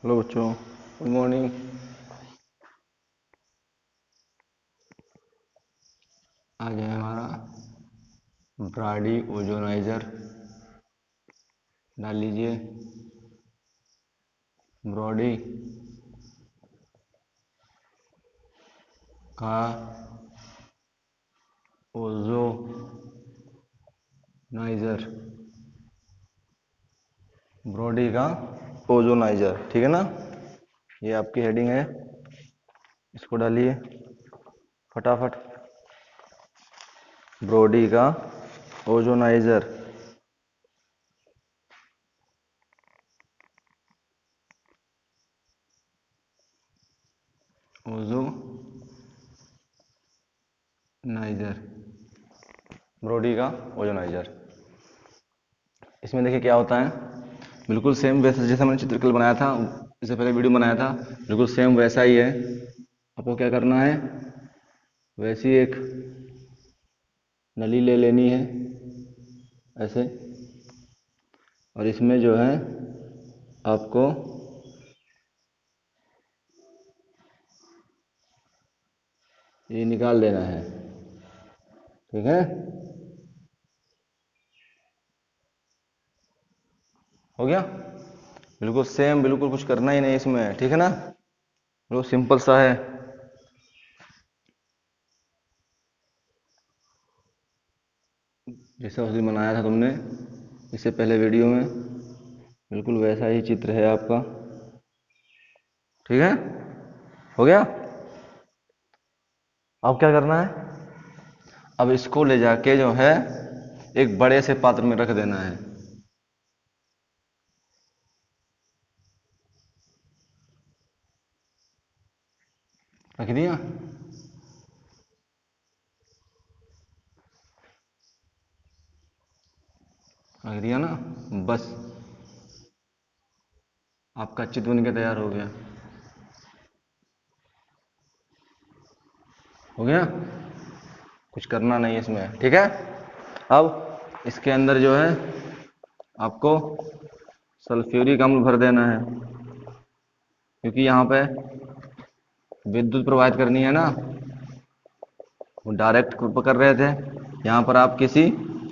Hello बच्चों, good morning. आज है हमारा ब्राडी ओजोनाइजर। डाल लीजिए ब्रॉडी का ओजोनाइजर। ब्रॉडी का ओजोनाइजर, ठीक है ना। ये आपकी हेडिंग है, इसको डालिए फटाफट। ब्रॉडी का ओजोनाइजर। ओजोनाइजर, ब्रॉडी का ओजोनाइजर। इसमें देखिए क्या होता है, बिल्कुल सेम वैसे जैसा मैंने चित्रकल बनाया था, इससे पहले वीडियो बनाया था, बिल्कुल सेम वैसा ही है। आपको क्या करना है, वैसी एक नली ले लेनी है ऐसे, और इसमें जो है आपको ये निकाल देना है, ठीक है। हो गया, बिल्कुल सेम, बिल्कुल कुछ करना ही नहीं इसमें, ठीक है ना। बिल्कुल सिंपल सा है। जैसा उस दिन बनाया था तुमने इससे पहले वीडियो में, बिल्कुल वैसा ही चित्र है आपका, ठीक है। हो गया। अब क्या करना है, अब इसको ले जाके जो है एक बड़े से पात्र में रख देना है। रख दिया। रख दिया ना, बस आपका चित्र बन के तैयार हो गया। हो गया, कुछ करना नहीं है इसमें, ठीक है। अब इसके अंदर जो है आपको सल्फ्यूरिक अम्ल भर देना है, क्योंकि यहाँ पे विद्युत प्रवाहित करनी है ना, वो डायरेक्ट कर रहे थे, यहाँ पर आप किसी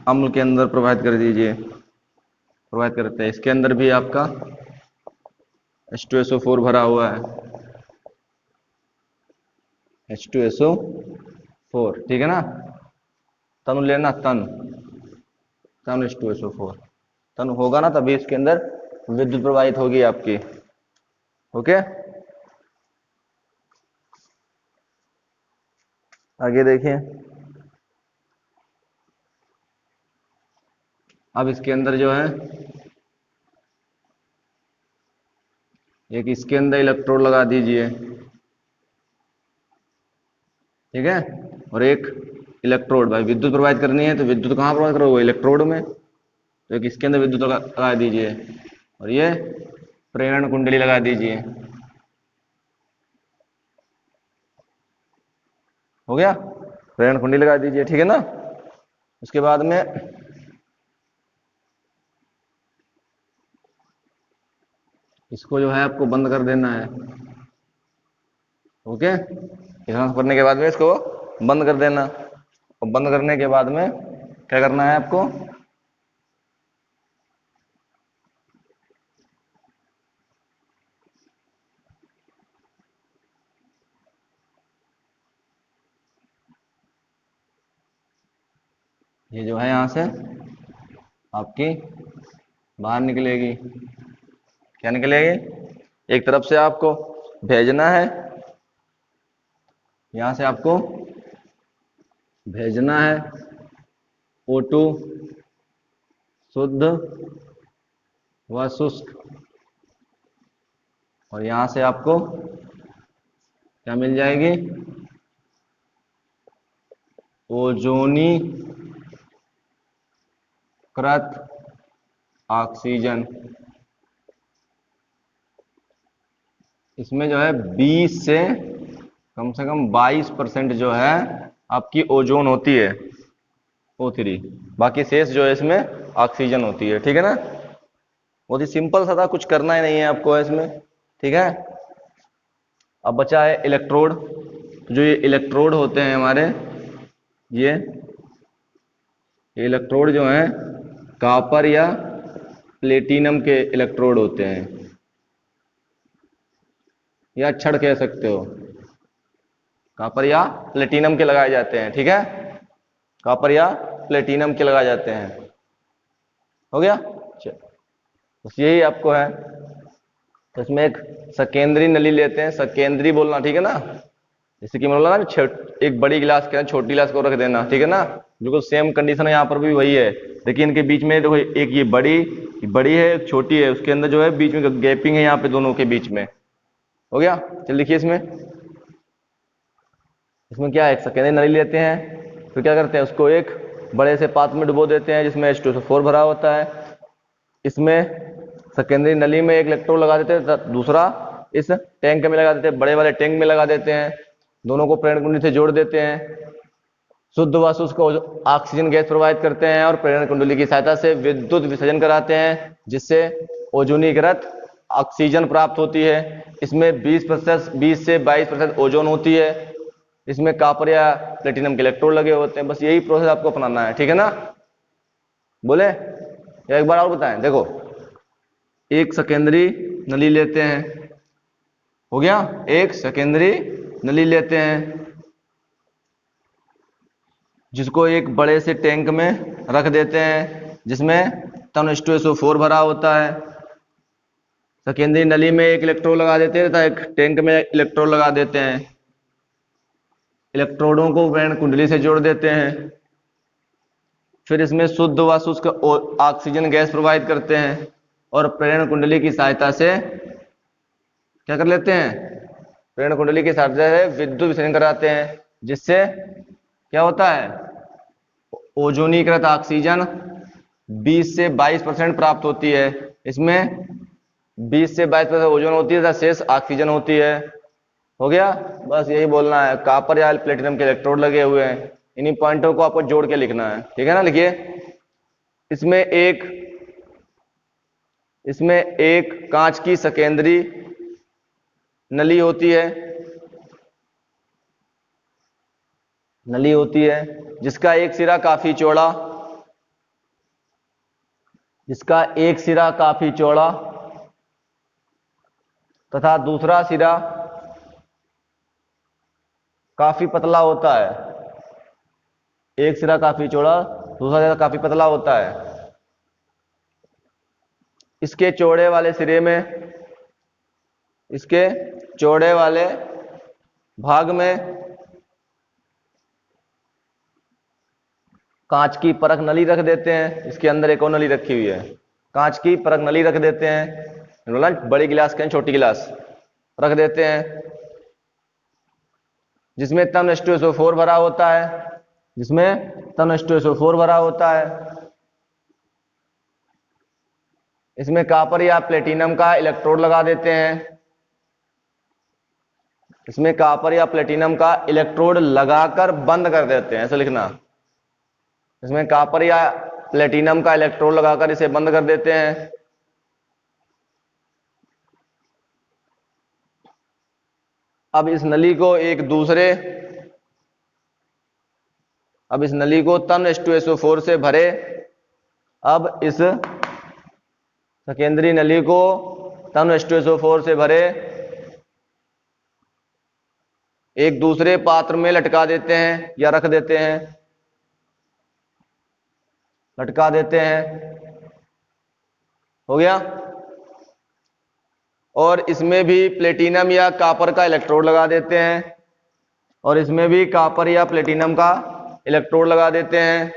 अम्ल के अंदर प्रवाहित कर दीजिए। प्रवाहित करते हैं, इसके अंदर भी आपका H2SO4 भरा हुआ है, H2SO4, ठीक है ना। तनु लेना, तन तन H2SO4 तन होगा ना, तभी इसके अंदर विद्युत प्रवाहित होगी आपकी। ओके, आगे देखिए। अब इसके अंदर जो है एक इसके अंदर इलेक्ट्रोड लगा दीजिए, ठीक है। और एक इलेक्ट्रोड, भाई विद्युत प्रवाहित करनी है तो विद्युत कहाँ प्रवाहित करोगे, इलेक्ट्रोड में, तो एक इसके अंदर विद्युत लगा दीजिए, और ये प्रेरण कुंडली लगा दीजिए। हो गया, प्रेरण कुंडली लगा दीजिए, ठीक है ना। उसके बाद में इसको जो है आपको बंद कर देना है। ओके, इतना करने के बाद में इसको बंद कर देना, और बंद करने के बाद में क्या करना है आपको, ये जो है यहां से आपकी बाहर निकलेगी। क्या निकलेगी, एक तरफ से आपको भेजना है, यहां से आपको भेजना है O2 शुद्ध व शुष्क, और यहां से आपको क्या मिल जाएगी, ओजोनी कृत ऑक्सीजन। इसमें जो है 20 से कम 22% जो है आपकी ओजोन होती है, O3, बाकी शेष जो है इसमें ऑक्सीजन होती है, ठीक है ना। बहुत ही सिंपल सा था, कुछ करना ही नहीं है आपको इसमें, ठीक है। अब बचा है इलेक्ट्रोड। जो ये इलेक्ट्रोड होते हैं हमारे, ये इलेक्ट्रोड जो हैं कॉपर या प्लेटिनम के इलेक्ट्रोड होते हैं, या छड़ कह सकते हो। कॉपर या प्लेटिनम के लगाए जाते हैं, ठीक है, कॉपर या प्लेटिनम के लगाए जाते हैं। हो गया, बस यही आपको है। तो इसमें एक सकेंद्री नली लेते हैं, सकेंद्री बोलना, ठीक है ना। जैसे कि मैं बोला ना, एक बड़ी गिलास के अंदर छोटी गिलास को रख देना, ठीक है ना। बिल्कुल सेम कंडीशन है यहाँ पर भी वही है, लेकिन इनके बीच में देखो, एक ये बड़ी है, एक छोटी है, उसके अंदर जो है बीच में गैपिंग है यहाँ पे दोनों के बीच में। हो गया, चल लिखिए इसमें क्या है, एक सेकेंडरी नली लेते हैं, फिर क्या करते हैं, उसको एक बड़े से पात्र में डुबो देते हैं जिसमें H2SO4 भरा होता है। इसमें सेकेंडरी नली में एक इलेक्ट्रोड लगा देते हैं, दूसरा इस टैंक में लगा देते हैं, बड़े वाले टैंक में लगा देते हैं, दोनों को प्रेरण कुंडली से जोड़ देते हैं, शुद्ध व शुष्क ऑक्सीजन गैस प्रोवाइड करते हैं और प्रेरण कुंडली की सहायता से विद्युत विसर्जन कराते हैं, जिससे ओजोनीकृत ऑक्सीजन प्राप्त होती है। इसमें 20 से 22% ओजोन होती है। इसमें कॉपर या प्लेटिनम के इलेक्ट्रोड लगे होते हैं। बस यही प्रोसेस आपको अपनाना है, ठीक है ना। बोले या एक बार और बताएं, देखो एक सेकेंडरी नली लेते हैं, हो गया, एक सेकेंडरी नली लेते हैं जिसको एक बड़े से टैंक में रख देते हैं जिसमें टन H2SO4 भरा होता है। सेकेंडरी नली में एक इलेक्ट्रोड लगा देते हैं तथा एक टैंक में इलेक्ट्रोड लगा देते हैं, इलेक्ट्रोडों को प्रेरण कुंडली से जोड़ देते हैं, फिर इसमें शुद्ध व शुष्क ऑक्सीजन गैस प्रोवाइड करते हैं और प्रेरण कुंडली की सहायता से क्या कर लेते हैं, प्रेरण कुंडली की सहायता से विद्युत विसर्जन कराते हैं, जिससे क्या होता है, ओजोनीकृत ऑक्सीजन 20 से 22% प्राप्त होती है। इसमें 20 से 22% ओजोन होती है तथा शेष ऑक्सीजन होती है। हो गया, बस यही बोलना है। कॉपर या प्लेटिनम के इलेक्ट्रोड लगे हुए हैं, इन्हीं पॉइंटों को आपको जोड़ के लिखना है, ठीक है ना। लिखिए इसमें एक कांच की सेकेंडरी नली होती है जिसका एक सिरा काफी चौड़ा तथा दूसरा सिरा काफी पतला होता है। एक सिरा काफी चौड़ा, दूसरा सिरा काफी पतला होता है। इसके चौड़े वाले भाग में कांच की परख नली रख देते हैं। इसके अंदर एक और नली रखी हुई है, कांच की परख नली रख देते हैं, बड़ी गिलास के छोटी गिलास रख देते हैं, जिसमें टन H2SO4 भरा होता है। इसमें कॉपर या प्लेटिनम का इलेक्ट्रोड लगा देते हैं। इसमें कॉपर या प्लेटिनम का इलेक्ट्रोड लगाकर बंद कर देते हैं, ऐसा लिखना। इसमें कॉपर या प्लेटिनम का इलेक्ट्रोड लगाकर इसे बंद कर देते हैं। अब इस नली को टन H2SO4 से भरे। अब इस सेकेंडरी नली को टन H2SO4 से भरे एक दूसरे पात्र में लटका देते हैं या रख देते हैं, लटका देते हैं। हो गया, और इसमें भी प्लेटिनम या कॉपर का इलेक्ट्रोड लगा देते हैं, और इसमें भी कॉपर या प्लेटिनम का इलेक्ट्रोड लगा देते हैं।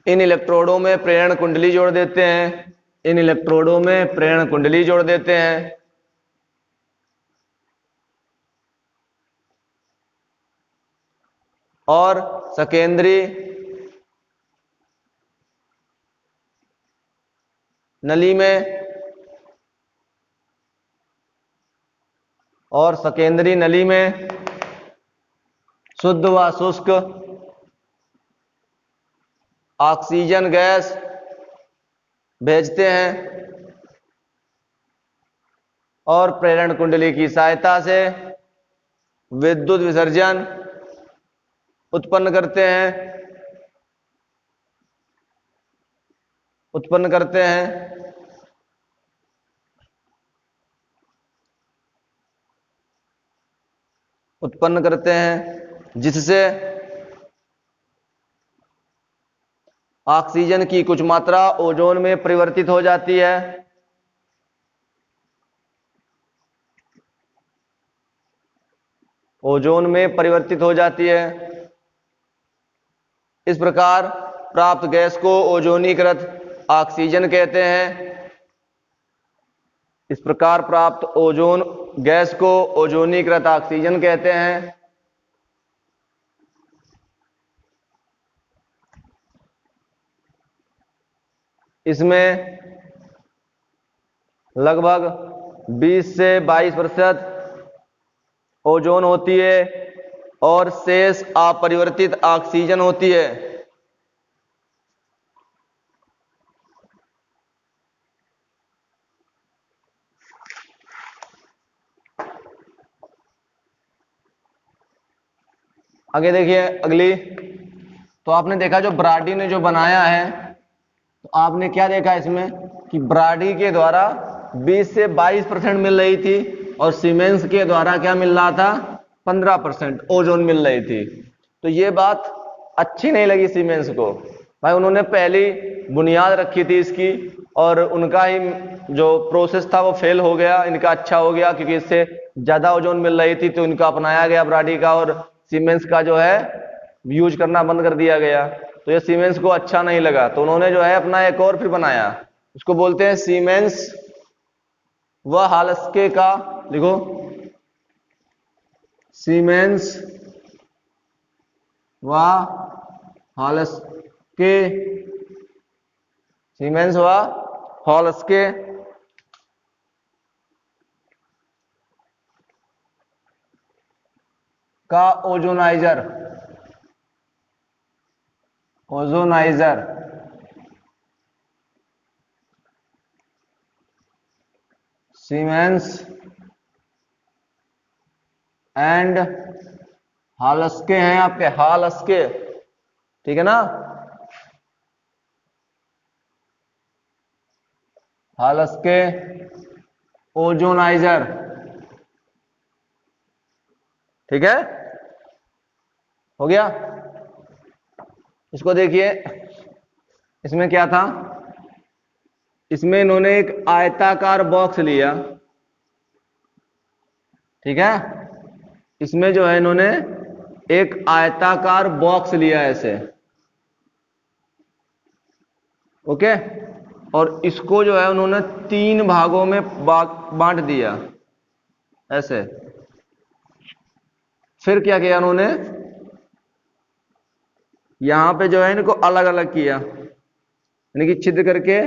इन इलेक्ट्रोडों में प्रेरण कुंडली जोड़ देते हैं। और सेकेंडरी नली में शुद्ध व शुष्क ऑक्सीजन गैस भेजते हैं और प्रेरण कुंडली की सहायता से विद्युत विसर्जन उत्पन्न करते हैं, जिससे ऑक्सीजन की कुछ मात्रा ओजोन में परिवर्तित हो जाती है। इस प्रकार प्राप्त गैस को ओजोनीकृत ऑक्सीजन कहते हैं। इसमें लगभग 20 से 22% ओजोन होती है और शेष अपरिवर्तित ऑक्सीजन होती है। आगे देखिए अगली। तो आपने देखा जो ब्राडी ने जो बनाया है, तो आपने क्या देखा इसमें कि ब्राडी के द्वारा 20 से 22% मिल रही थी और सीमेंस के द्वारा क्या मिल रहा था, 15% ओजोन मिल रही थी। तो ये बात अच्छी नहीं लगी सीमेंस को। भाई उन्होंने पहली बुनियाद रखी थी इसकी और उनका ही जो प्रोसेस था वो फेल हो गया, इनका अच्छा हो गया क्योंकि इससे ज्यादा ओजोन मिल रही थी, तो इनका अपनाया गया ब्राडी का और सीमेंस का जो है यूज करना बंद कर दिया गया। तो ये सीमेंस को अच्छा नहीं लगा, तो उन्होंने जो है अपना एक और फिर बनाया, उसको बोलते हैं सीमेंस व हालस्के का। लिखो सीमेंस व हालस्के, का ओजोनाइजर सीमेंस एंड हालस्के हैं आपके, हालस्के, ठीक है ना, हालस्के ओजोनाइजर, ठीक है, हो गया। इसको देखिए, इसमें क्या था, इसमें इन्होंने एक आयताकार बॉक्स लिया, ठीक है, इसमें जो है इन्होंने एक आयताकार बॉक्स लिया ऐसे, ओके, और इसको जो है उन्होंने 3 भागों में बांट दिया ऐसे। फिर क्या किया उन्होंने, यहां पे जो है इनको अलग अलग किया, यानी कि छिद्र करके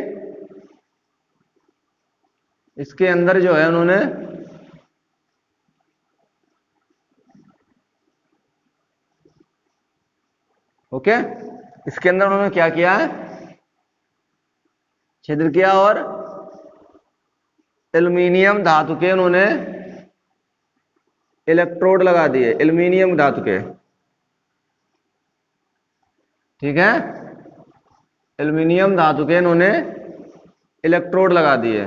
इसके अंदर जो है उन्होंने ओके, इसके अंदर उन्होंने क्या किया है, छिद्र किया और एल्युमिनियम धातु के उन्होंने इलेक्ट्रोड लगा दिए, एल्युमिनियम धातु के, ठीक है, एल्युमिनियम धातु के इन्होंने इलेक्ट्रोड लगा दिए।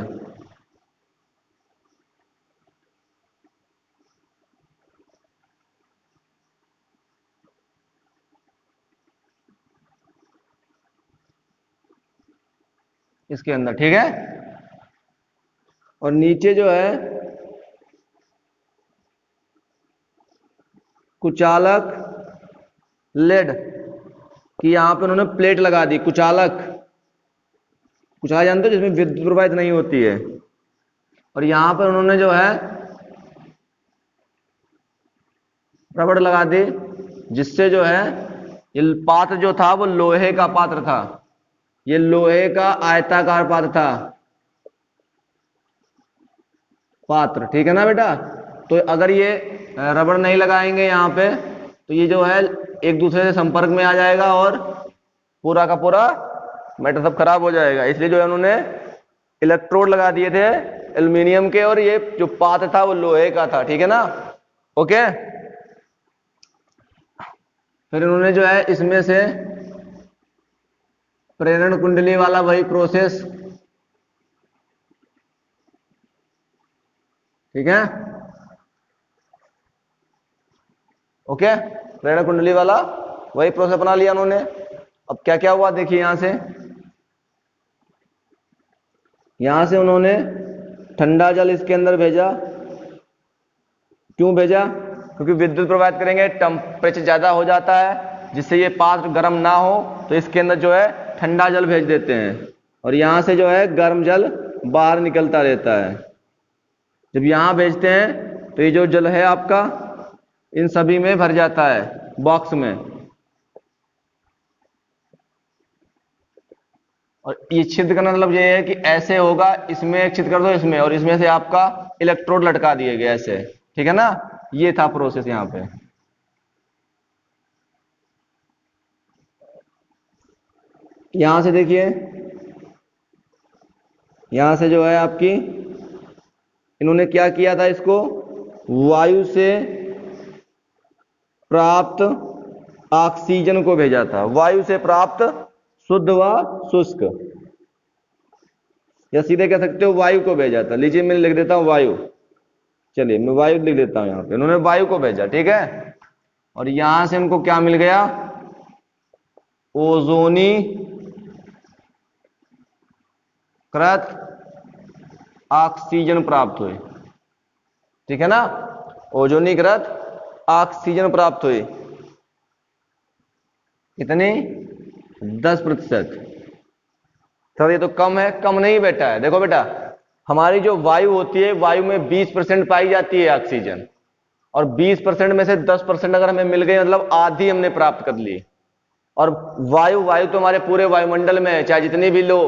इसके अंदर, ठीक है, और नीचे जो है कुचालक लेड कि यहां पे उन्होंने प्लेट लगा दी, कुचालक जानते हो जिसमें विद्युत प्रवाहित नहीं होती है, और यहां पर उन्होंने जो है रबड़ लगा दी, जिससे जो है ये पात्र जो था वो लोहे का पात्र था, ये लोहे का आयताकार पात्र, ठीक है ना बेटा। तो अगर ये रबड़ नहीं लगाएंगे यहाँ पे तो ये जो है एक दूसरे से संपर्क में आ जाएगा और पूरा का पूरा मेटल सब खराब हो जाएगा, इसलिए जो है उन्होंने इलेक्ट्रोड लगा दिए थे एल्यूमिनियम के, और ये जो पात्र था वो लोहे का था, ठीक है ना। ओके, फिर उन्होंने जो है इसमें से प्रेरण कुंडली वाला वही प्रोसेस, ठीक है। ओके, प्रेरण कुंडली वाला वही प्रोसेस बना लिया उन्होंने। अब क्या क्या हुआ देखिए, यहां से उन्होंने ठंडा जल इसके अंदर भेजा। क्यों भेजा? क्योंकि विद्युत प्रवाहित करेंगे, टेम्परेचर ज्यादा हो जाता है, जिससे ये पात्र गर्म ना हो, तो इसके अंदर जो है ठंडा जल भेज देते हैं, और यहां से जो है गर्म जल बाहर निकलता रहता है। जब यहां भेजते हैं तो ये जो जल है आपका इन सभी में भर जाता है बॉक्स में, और ये छिद्र करना मतलब ये है कि ऐसे होगा, इसमें एक छिद्र कर दो इसमें, और इसमें से आपका इलेक्ट्रोड लटका दिए गए ऐसे, ठीक है ना। ये था प्रोसेस यहां पे। यहां से देखिए, यहां से जो है आपकी इन्होंने क्या किया था, इसको वायु से प्राप्त ऑक्सीजन को भेजा था, वायु से प्राप्त शुद्ध व शुष्क, या सीधे कह सकते हो वायु को भेजा था। लीजिए मैं लिख देता हूं वायु, चलिए मैं वायु लिख देता हूं, यहां पे उन्होंने वायु को भेजा, ठीक है। और यहां से उनको क्या मिल गया, ओजोनी कृत ऑक्सीजन प्राप्त हुई, ठीक है ना। ओजोनीकृत ऑक्सीजन प्राप्त हुई, कितनी? 10%। सर ये तो कम है। कम नहीं बेटा है, देखो बेटा, हमारी जो वायु होती है, वायु में 20% पाई जाती है ऑक्सीजन, और 20% में से 10% अगर हमें मिल गई, मतलब आधी हमने प्राप्त कर ली। और वायु वायु तो हमारे पूरे वायुमंडल में है, चाहे जितनी भी लो,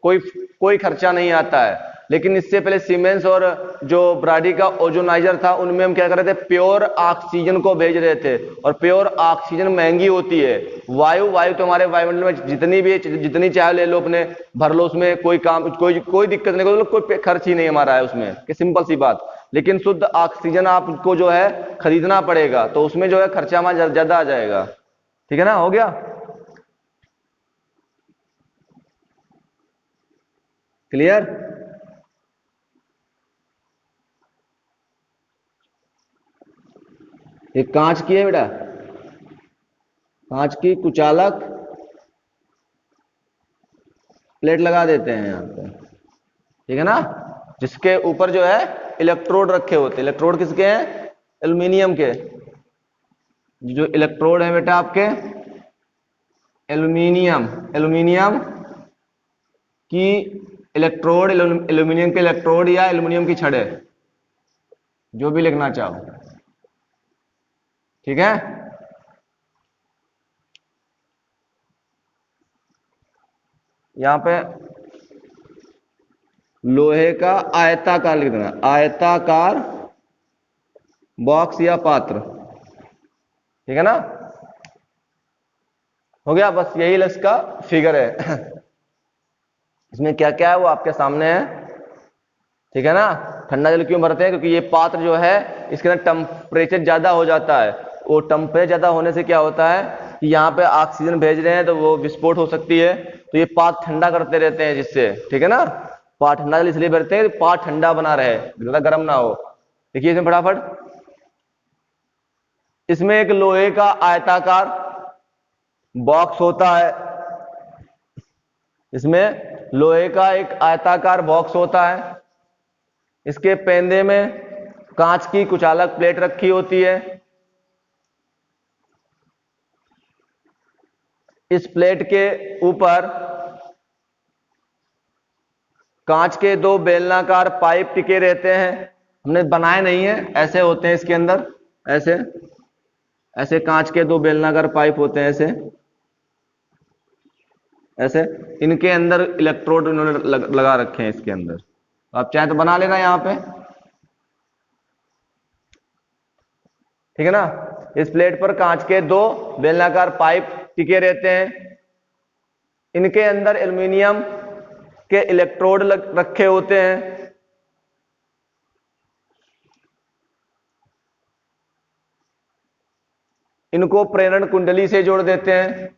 कोई कोई खर्चा नहीं आता है। लेकिन इससे पहले सीमेंस और जो ब्राडी का ओजोनाइजर था, उनमें हम क्या कर रहे थे, प्योर ऑक्सीजन को भेज रहे थे, और प्योर ऑक्सीजन महंगी होती है। वायु वायु तो हमारे वायुमंडल में जितनी भी, जितनी चाहे ले लो, अपने भर लो, उसमें कोई काम, कोई दिक्कत नहीं, कोई खर्च ही नहीं हमारा है उसमें, कि सिंपल सी बात। लेकिन शुद्ध ऑक्सीजन आपको जो है खरीदना पड़ेगा, तो उसमें जो है खर्चा हमारा ज्यादा आ जाएगा, ठीक है ना। हो गया क्लियर? ये कांच की है बेटा, कांच की कुचालक प्लेट लगा देते हैं यहां पे, ठीक है ना, जिसके ऊपर जो है इलेक्ट्रोड रखे होते हैं। इलेक्ट्रोड किसके हैं? एल्यूमिनियम के। जो इलेक्ट्रोड है बेटा आपके एल्यूमिनियम, एल्यूमिनियम की इलेक्ट्रोड, एल्यूमिनियम के इलेक्ट्रोड या एल्यूमिनियम की छड़े, जो भी लिखना चाहो, ठीक है। यहां पे लोहे का आयताकार लिख देना, आयताकार बॉक्स या पात्र, ठीक है ना। हो गया, बस यही इसका फिगर है। इसमें क्या क्या है वो आपके सामने है, ठीक है ना। ठंडा जल क्यों भरते हैं? क्योंकि ये पात्र जो है इसके अंदर टेम्परेचर ज्यादा हो जाता है। वो टेम्परेचर ज्यादा होने से क्या होता है कि यहाँ पे ऑक्सीजन भेज रहे हैं तो वो विस्फोट हो सकती है, तो ये पात्र ठंडा करते रहते हैं जिससे, ठीक है ना। पात्र ठंडा जल इसलिए भरते हैं कि पात्र ठंडा बना रहे, ज्यादा गर्म ना हो। देखिए इसमें फटाफट, इसमें एक लोहे का आयताकार बॉक्स होता है, इसमें लोहे का एक आयताकार बॉक्स होता है, इसके पेंदे में कांच की कुचालक प्लेट रखी होती है। इस प्लेट के ऊपर कांच के दो बेलनाकार पाइप टिके रहते हैं, हमने बनाए नहीं है, ऐसे होते हैं इसके अंदर, ऐसे ऐसे कांच के दो बेलनाकार पाइप होते हैं, ऐसे ऐसे। इनके अंदर इलेक्ट्रोड उन्होंने लगा रखे हैं इसके अंदर, आप चाहे तो बना लेना यहां पे, ठीक है ना। इस प्लेट पर कांच के दो बेलनाकार पाइप टिके रहते हैं, इनके अंदर एल्युमिनियम के इलेक्ट्रोड रखे होते हैं। इनको प्रेरण कुंडली से जोड़ देते हैं।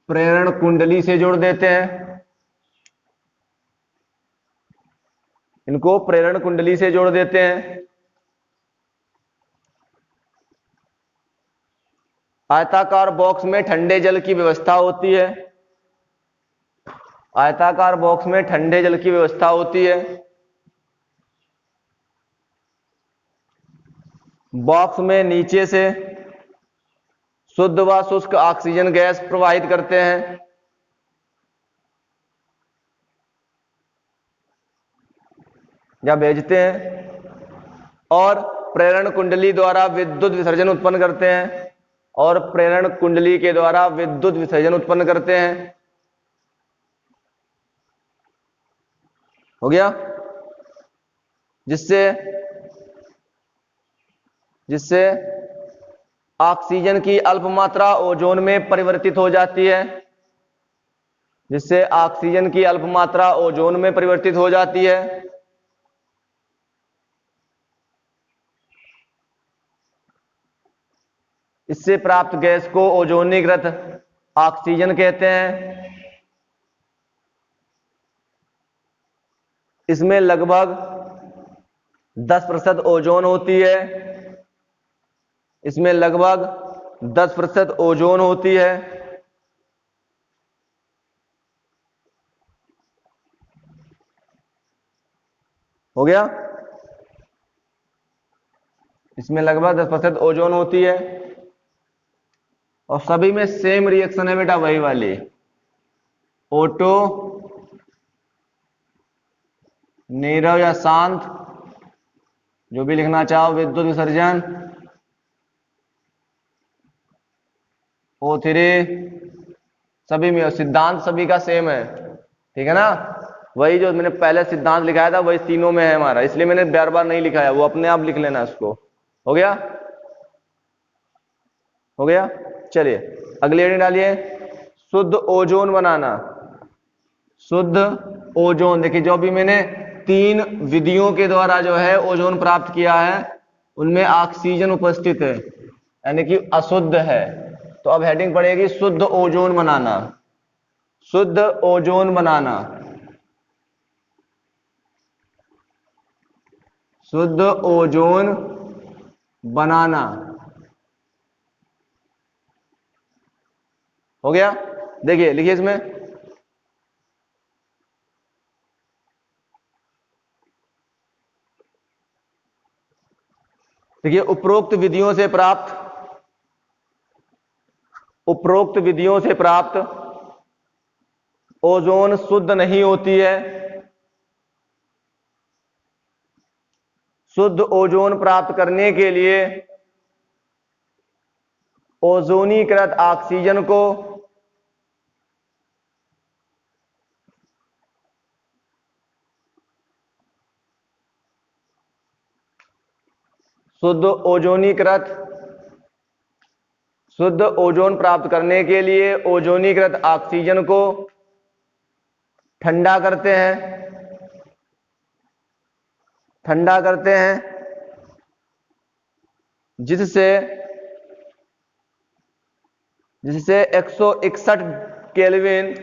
प्रेरण कुंडली से जोड़ देते हैं। इनको प्रेरण कुंडली से जोड़ देते हैं। आयताकार बॉक्स में ठंडे जल की व्यवस्था होती है। आयताकार बॉक्स में ठंडे जल की व्यवस्था होती है। बॉक्स में नीचे से शुद्ध व शुष्क ऑक्सीजन गैस प्रवाहित करते हैं। या भेजते हैं। और प्रेरण कुंडली द्वारा विद्युत विसर्जन उत्पन्न करते हैं। और प्रेरण कुंडली के द्वारा विद्युत विसर्जन उत्पन्न करते हैं। हो गया। जिससे ऑक्सीजन की अल्प मात्रा ओजोन में परिवर्तित हो जाती है। जिससे ऑक्सीजन की अल्प मात्रा ओजोन में परिवर्तित हो जाती है। इससे प्राप्त गैस को ओजोनीकृत ऑक्सीजन कहते हैं। इसमें लगभग 10% ओजोन होती है। इसमें लगभग 10% ओजोन होती है। हो गया। इसमें लगभग 10% ओजोन होती है। और सभी में सेम रिएक्शन है बेटा, वही वाली ओटो नीरव या शांत, जो भी लिखना चाहो, विद्युत विसर्जन O3, सभी में सिद्धांत सभी का सेम है। ठीक है ना। वही जो मैंने पहले सिद्धांत लिखाया था वही तीनों में है हमारा, इसलिए मैंने बार बार नहीं लिखाया, वो अपने आप लिख लेना उसको। हो गया। हो गया। चलिए अगली हेडिंग डालिए, शुद्ध ओजोन बनाना। शुद्ध ओजोन, देखिए जो भी मैंने 3 विधियों के द्वारा जो है ओजोन प्राप्त किया है उनमें ऑक्सीजन उपस्थित है, यानी कि अशुद्ध है। तो अब हेडिंग पड़ेगी शुद्ध ओजोन बनाना। शुद्ध ओजोन बनाना। शुद्ध ओजोन बनाना। हो गया। देखिए लिखिए इसमें, देखिए उपरोक्त विधियों से प्राप्त ओजोन शुद्ध नहीं होती है। शुद्ध ओजोन प्राप्त करने के लिए ओजोनीकृत ऑक्सीजन को शुद्ध ओजोन प्राप्त करने के लिए ओजोनीकृत ऑक्सीजन को ठंडा करते हैं, जिससे 161 केल्विन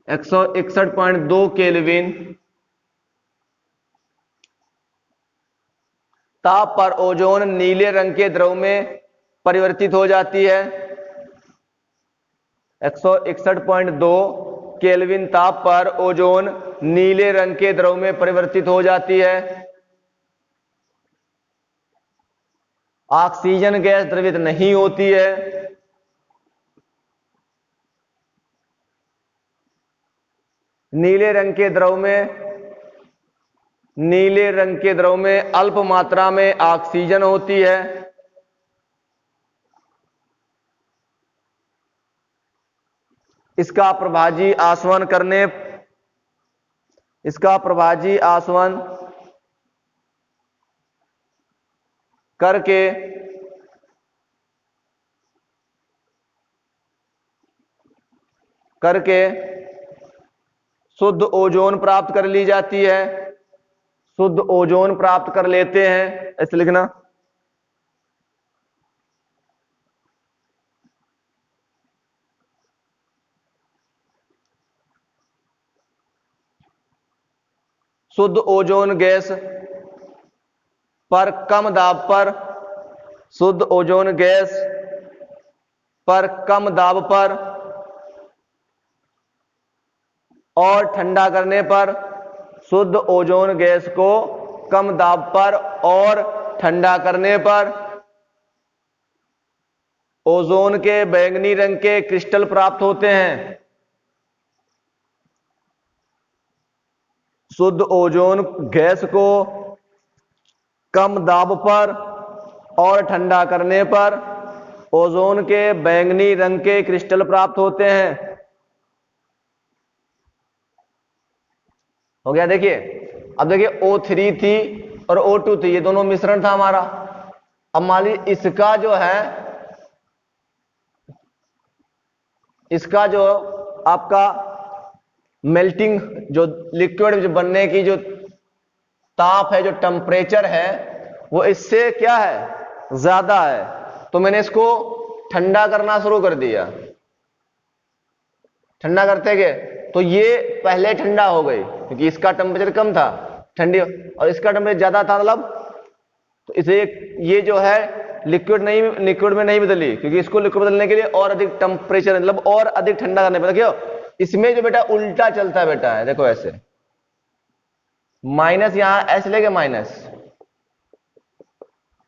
161.2 केल्विन ताप पर ओजोन नीले रंग के द्रव में परिवर्तित हो जाती है। 161.2 केल्विन ताप पर ओजोन नीले रंग के द्रव में परिवर्तित हो जाती है। ऑक्सीजन गैस द्रवित नहीं होती है। नीले रंग के द्रव में अल्प मात्रा में ऑक्सीजन होती है। इसका प्रभाजी आसवन करके करके शुद्ध ओजोन प्राप्त कर ली जाती है, शुद्ध ओजोन प्राप्त कर लेते हैं, ऐसे लिखना। शुद्ध ओजोन गैस पर कम दाब पर, शुद्ध ओजोन गैस पर कम दाब पर और ठंडा करने पर, शुद्ध ओजोन गैस को कम दाब पर और ठंडा करने पर ओजोन के बैंगनी रंग के क्रिस्टल प्राप्त होते हैं। शुद्ध ओजोन गैस को कम दाब पर और ठंडा करने पर ओजोन के बैंगनी रंग के क्रिस्टल प्राप्त होते हैं। हो गया। देखिए अब देखिए O3 थी और O2 थी, ये दोनों मिश्रण था हमारा। अब मान लीजिए इसका जो है, इसका जो आपका मेल्टिंग जो लिक्विड जो बनने की जो ताप है, जो टेम्परेचर है, वो इससे क्या है, ज्यादा है। तो मैंने इसको ठंडा करना शुरू कर दिया। ठंडा करते गए तो ये पहले ठंडा हो गई क्योंकि इसका टेम्परेचर कम था, ठंडी, और इसका टेम्परेचर ज्यादा था, मतलब तो इसे ये जो है लिक्विड में नहीं बदली, क्योंकि इसको लिक्विड बदलने के लिए और अधिक टेम्परेचर, मतलब और अधिक ठंडा करने पर। देखियो इसमें जो बेटा उल्टा चलता है बेटा है, देखो ऐसे माइनस, यहां ऐसे लेके माइनस,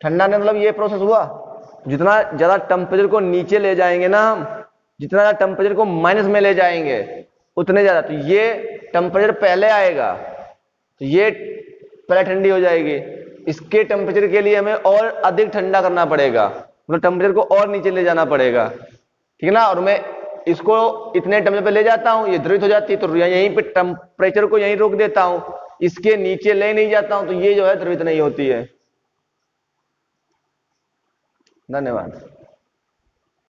ठंडा ने मतलब ये प्रोसेस हुआ। जितना ज्यादा टेम्परेचर को नीचे ले जाएंगे ना हम, जितना ज्यादा टेम्परेचर को माइनस में ले जाएंगे उतने ज्यादा, तो ये टेम्परेचर पहले आएगा, तो ये पहले ठंडी हो जाएगी। इसके टेम्परेचर के लिए हमें और अधिक ठंडा करना पड़ेगा, मतलब टेम्परेचर को और नीचे ले जाना पड़ेगा, ठीक है ना। और मैं इसको इतने टेम्परेचर पे ले जाता हूं, ये द्रवित हो जाती है, तो यहीं पे टेम्परेचर को यहीं रोक देता हूं, इसके नीचे ले नहीं जाता हूं, तो ये जो है द्रवित नहीं होती है। धन्यवाद।